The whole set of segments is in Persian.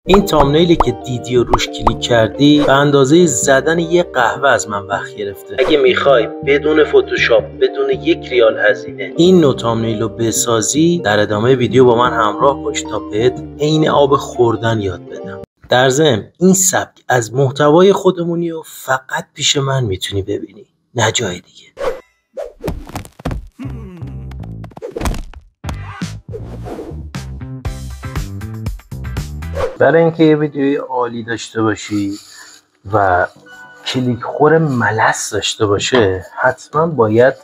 این تامنیلی که دیدی و روش کلیک کردی به اندازه زدن یه قهوه از من وقت گرفته. اگه میخوای بدون فتوشاپ، بدون 1 ریال هزینه این نوع تامنیل رو بسازی، در ادامه ویدیو با من همراه باش تا بهت عین آب خوردن یاد بدم. در ضمن این سبک از محتوای خودمونی و فقط پیش من میتونی ببینی، نه جای دیگه. برای اینکه یه ویدیوی عالی داشته باشی و کلیک خور ملس داشته باشه، حتما باید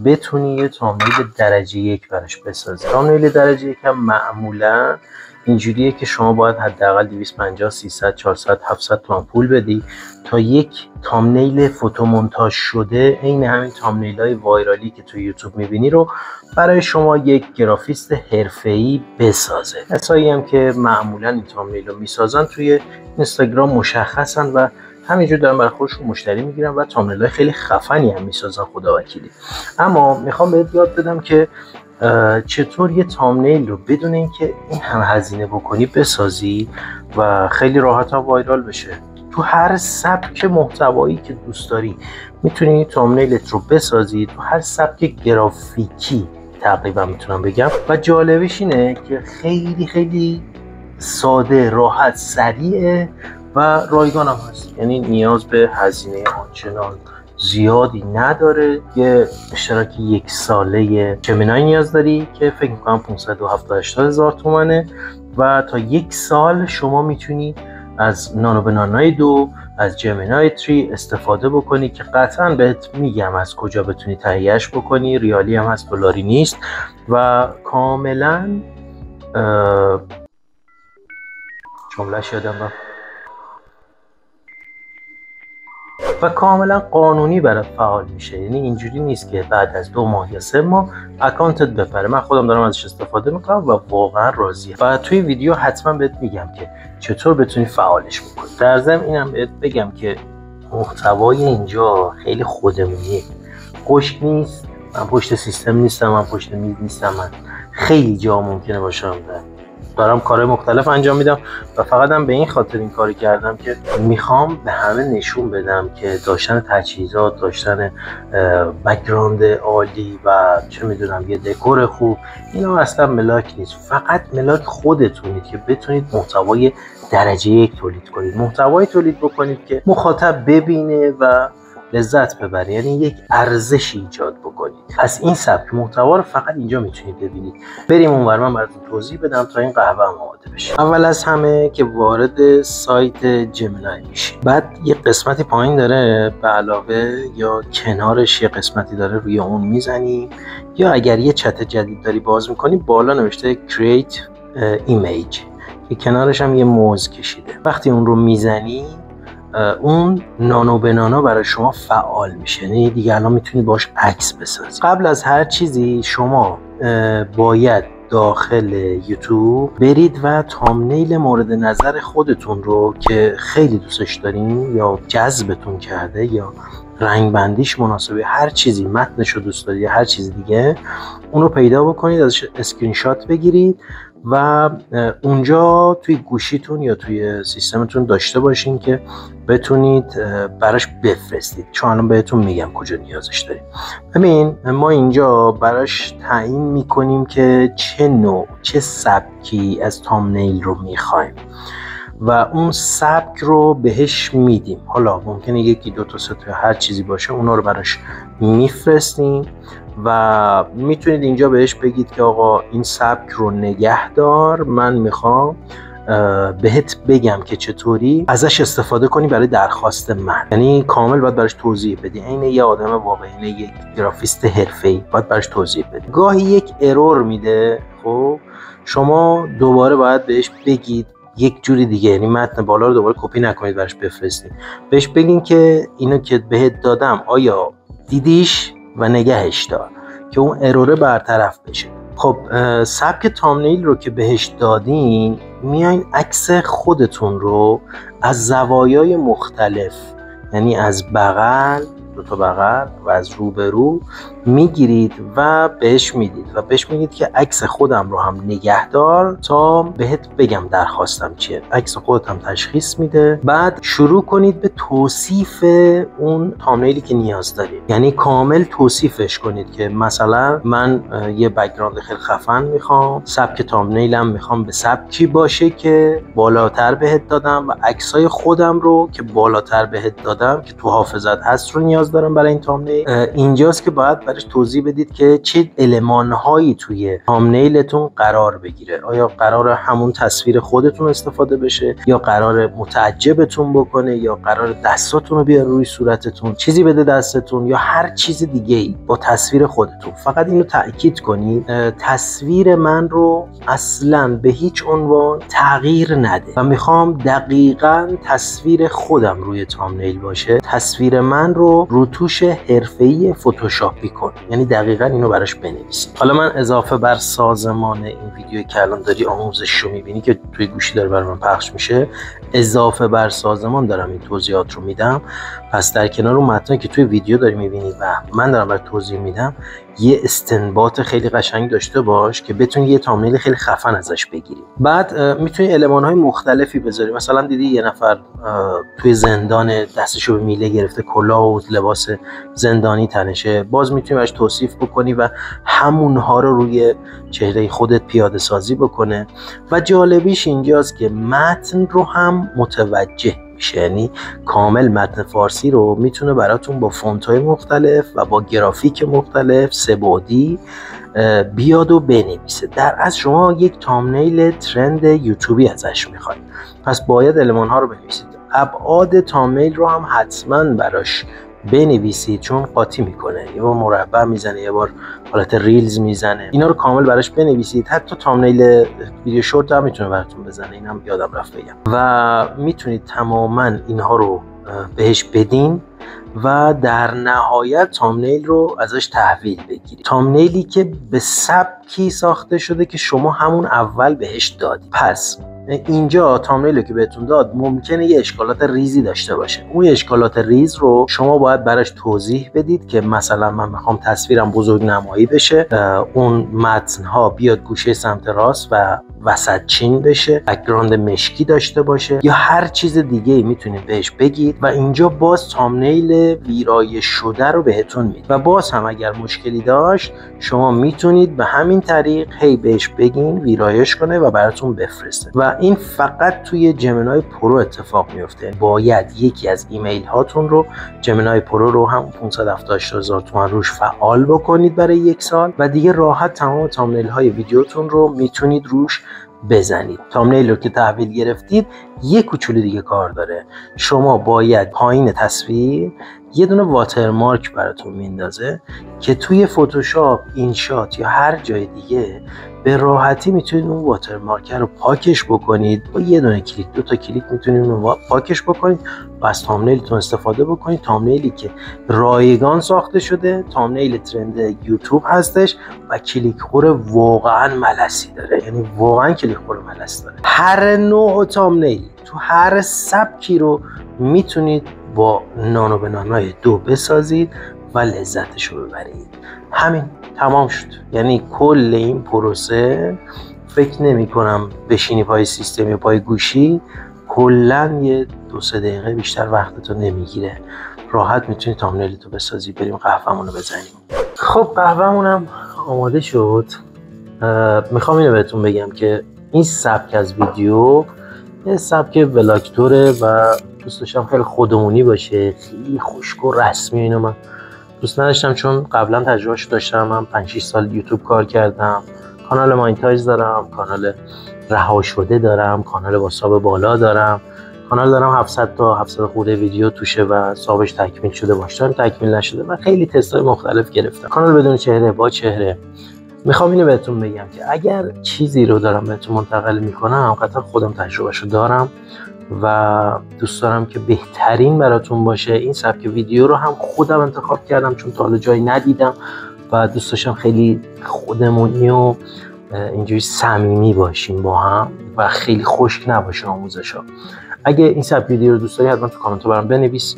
بتونی یه تامنیل درجه 1 براش بسازی. تامنیل درجه 1 هم معمولا اینجوریه که شما باید حداقل 250 300 400 700 تومان پول بدی تا یک تامنیل فوتومونتاژ شده عین همین تامنیل‌های وایرالی که تو یوتیوب می‌بینی رو برای شما یک گرافیست حرفه‌ای بسازه. کسایی هم که معمولا این تامنیل رو میسازن توی اینستاگرام مشخصن و همینجور دارن برای خودشون مشتری میگیرن و تامنیل‌های خیلی خفنی هم میسازن، خداوکیلی. اما میخوام بهت یاد بدم که چطور یه تامنیل رو بدون اینکه این هم هزینه بکنی بسازی و خیلی راحت هم وایرال بشه. تو هر سبک محتوایی که دوست داری میتونی تامنیلت رو بسازی، تو هر سبک گرافیکی تقریبا میتونم بگم. و جالبش اینه که خیلی خیلی ساده، راحت، سریعه و رایگان هم هست. یعنی نیاز به هزینه آنچنان زیادی نداره. یه اشتراک 1 ساله جمینای نیاز داری که فکر میکنم 570 هزار تومنه و تا 1 سال شما میتونی از نانو بنانای 2 از جمینای 3 استفاده بکنی که قطعا بهت میگم از کجا بتونی تهیهش بکنی. ریالی هم هست، دلاری نیست و کاملا جمله‌اش یادم رفت و کاملا قانونی برات فعال میشه. یعنی اینجوری نیست که بعد از 2 ماه یا 3 ماه اکانتت بپره. من خودم دارم ازش استفاده میکنم و واقعا راضیه و توی ویدیو حتما بهت میگم که چطور بتونی فعالش بکنی. در ضمن اینم بهت بگم که محتوای اینجا خیلی خودمونیه، خشک نیست. من پشت سیستم نیستم، من پشت میز نیستم، من خیلی جا ممکنه باشم دارم کارهای مختلف انجام میدم و فقط هم به این خاطر این کاری کردم که میخوام به همه نشون بدم که داشتن تجهیزات، داشتن بک‌گراند عالی و چه میدونم یه دکور خوب، اینا اصلا ملاک نیست. فقط ملاک خودتونید که بتونید محتوای درجه 1 تولید کنید، محتوای تولید بکنید که مخاطب ببینه و لذت ببره، یعنی یک ارزش ایجاد بکنید. پس این سبک محتوا رو فقط اینجا میتونید ببینید. بریم اونور من براتون توضیح بدم تا این قهوه آماده بشه. اول از همه که وارد سایت جمینای میشید، بعد یه قسمتی پایین داره به علاوه یا کنارش یه قسمتی داره، روی اون میزنیم یا اگر یه چت جدید داری باز میکنی بالا نوشته create image که کنارش هم یه موز کشیده. وقتی اون رو میزنی اون نانو به نانو برای شما فعال میشه، یعنی دیگه الان میتونی باش عکس بسازی. قبل از هر چیزی شما باید داخل یوتیوب برید و تامنیل مورد نظر خودتون رو که خیلی دوستش دارین یا جذبتون کرده یا رنگ بندیش مناسبه، هر چیزی، متنش رو دوست دارید یا هر چیز دیگه، اون رو پیدا بکنید، ازش اسکرین شات بگیرید و اونجا توی گوشیتون یا توی سیستمتون داشته باشین که بتونید براش بفرستید، چون الان بهتون میگم کجا نیازش داریم. ببین ما اینجا براش تعیین میکنیم که چه نوع، چه سبکی از تامنیل رو میخوایم و اون سبک رو بهش میدیم. حالا ممکنه 1 2 تا 3 تا هر چیزی باشه، اونا رو براش میفرستیم و میتونید اینجا بهش بگید که آقا این سبک رو نگه دار، من میخوام بهت بگم که چطوری ازش استفاده کنی برای درخواست من. یعنی کامل باید براش توضیح بدی، عین یه آدم واقعی، یک گرافیست حرفه‌ای باید براش توضیح بدی. گاهی یک ارور میده، خب شما دوباره باید بهش بگید یک جوری دیگه، یعنی متن بالا رو دوباره کپی نکنید براش بفرستید، بهش بگین که اینو که بهت دادم آیا دیدیش و نگهش دار که اون اروره برطرف بشه. خب سبک تامنیل رو که بهش دادین، میاین عکس خودتون رو از زوایای مختلف، یعنی از بغل دو تا بغل و از روبرو میگیرید و بهش میگید که عکس خودم رو هم نگهدار تا بهت بگم درخواستم چیه. عکس خودت هم تشخیص میده. بعد شروع کنید به توصیف اون تامنیلی که نیاز دارید، یعنی کامل توصیفش کنید که مثلا من یه بک‌گراند خیلی خفن میخوام، سبک تامنیلم میخوام به سبکی باشه که بالاتر بهت دادم و عکسای خودم رو که بالاتر بهت دادم که تو حافظت هست رو نیاز دارم برای این تامنیل. اینجاست که باید برش توضیح بدید که چه المان‌هایی توی تامنیلتون قرار بگیره. آیا قرار همون تصویر خودتون استفاده بشه، یا قرار متعجبتون بکنه، یا قرار دستاتون رو بیاره روی صورتتون، چیزی بده دستتون، یا هر چیز دیگه‌ای با تصویر خودتون. فقط اینو تأکید کنید تصویر من رو اصلاً به هیچ عنوان تغییر نده و میخوام دقیقاً تصویر خودم روی تامنیل باشه. تصویر من رو روتوش حرفه‌ای فتوشاپی کن، یعنی دقیقاً اینو براش بنویسید. حالا من اضافه بر سازمان این ویدیویی که الان داری آموزش رو میبینی که توی گوشی داره برای من پخش میشه، اضافه بر سازمان دارم این توضیحات رو میدم. پس در کنار اون متنی که توی ویدیو داری میبینی و من دارم برات توضیح میدم، یه استنباط خیلی قشنگ داشته باش که بتونی یه تامنیل خیلی خفن ازش بگیری. بعد میتونی المان‌های مختلفی بذاری. مثلا دیدی یه نفر توی زندان دستشو به میله گرفته، کلاه و لباس زندانی تنشه، باز میتونی براش توصیف بکنی و همونها رو روی چهره خودت پیاده سازی بکنه. و جالبیش اینجاست که متن رو هم متوجه میشه، یعنی کامل متن فارسی رو میتونه براتون با فونت‌های مختلف و با گرافیک مختلف سه‌بعدی بیاد و بنویسه. در از شما یک تامنیل ترند یوتیوبی ازش میخواید، پس باید المان‌ها رو بنویسید. ابعاد تامنیل رو هم حتما براش بنویسید چون قاطی میکنه، یه بار مربع میزنه، یه بار حالت ریلز میزنه. اینا رو کامل براش بنویسید. حتی تامنیل ویدیو شورت هم میتونه براتون بزنه، اینم یادم رفت بگم. و میتونید تماما اینها رو بهش بدین و در نهایت تامنیل رو ازش تحویل بگیرید. تامنیلی که به سبکی ساخته شده که شما همون اول بهش دادید. پس اینجا تامنیلی که بهتون داد ممکنه یه اشکالات ریزی داشته باشه. اون اشکالات ریز رو شما باید براش توضیح بدید که مثلا من میخوام تصویرم بزرگ نمایی بشه، اون متن‌ها بیاد گوشه سمت راست و وسط چین بشه، بک‌گراند مشکی داشته باشه، یا هر چیز دیگه میتونید بهش بگید و اینجا باز تامنیل ویرایش شده رو بهتون میده. و باز هم اگر مشکلی داشت شما میتونید به همین طریق هی بهش بگین ویرایش کنه و براتون بفرسته. و این فقط توی جمینای پرو اتفاق میفته. باید یکی از ایمیل هاتون رو، جمینای پرو رو هم 578,000 تومان روش فعال بکنید برای 1 سال و دیگه راحت تمام تامنیل های ویدیوتون رو میتونید روش بزنید. تامنیل رو که تحویل گرفتید یه کوچولو دیگه کار داره. شما باید پایین تصویر یه دونه واترمارک براتون میندازه که توی فتوشاپ، اینشات یا هر جای دیگه به راحتی میتونید اون واترمارک رو پاکش بکنید. با یه دونه کلیک، 2 تا کلیک میتونید اون پاکش بکنید و از تامنیلتون استفاده بکنید. تامنیلی که رایگان ساخته شده، تامنیل ترند یوتیوب هستش و کلیک خور واقعا ملسی داره، یعنی واقعا کلیک خور ملس داره. هر نوع تامنیل تو هر سبکی رو میتونید با نانو به نانای 2 بسازید و لذتش رو ببرید. همین تمام شد. یعنی کل این پروسه فکر نمی کنم بشینی پای سیستم یا پای گوشی، کلا یه 2-3 دقیقه بیشتر وقتتو نمیگیره. راحت میتونی تامنیلتو بسازی. بریم قهوه‌مونو بزنیم. خب قهوه‌مونم آماده شد. میخوام اینو بهتون بگم که این سبک از ویدیو یه سبک ولاگتوره و دوست داشتم خیلی خودمونی باشه، خیلی خشک و رسمی. اینو من دوست نداشتم چون قبلا تجربهش داشتم. من 5-6 سال یوتیوب کار کردم، کانال مانیتایز دارم، کانال رها شده دارم، کانال با ساب بالا دارم، کانال دارم 700 تا 700 خورده ویدیو توشه و سابش تکمیل شده باشه، تکمیل نشده و خیلی تستای مختلف گرفتم. کانال بدون چهره، با چهره. میخوام اینو بهتون بگم که اگر چیزی رو دارم بهتون منتقل میکنم، قطعا خودم تجربهشو دارم و دوست دارم که بهترین براتون باشه. این سبک ویدیو رو هم خودم انتخاب کردم چون تا حالا جایی ندیدم و دوست داشتم خیلی خودمونی و اینجوری صمیمی باشیم با هم و خیلی خشک نباشه آموزش‌ها. اگه این سبک ویدیو رو دوست داری حتما تو کامنت برام بنویس.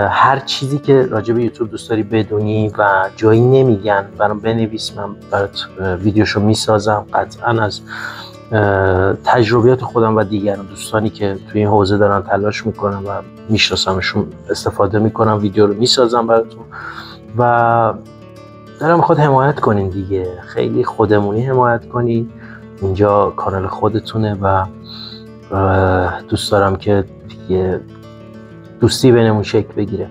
هر چیزی که راجع به یوتیوب دوست داری بدونی و جایی نمیگن برام بنویس، من برات ویدیوشو میسازم. قطعا از تجربیات خودم و دیگران دوستانی که توی این حوزه دارن تلاش میکنن و میشناسمشون استفاده میکنم، ویدیو رو میسازم براتون و دارم میخواد حمایت کنین دیگه، خیلی خودمونی حمایت کنین. اینجا کانال خودتونه و دوست دارم که دیگه دوستی بینمون شکل بگیره.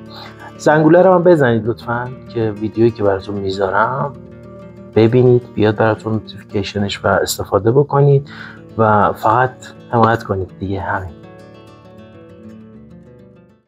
زنگوله رو هم بزنید لطفاً که ویدیویی که براتون میذارم ببینید، بیاد براتون نوتیفیکیشنش و استفاده بکنید و فقط حمایت کنید دیگه. همین.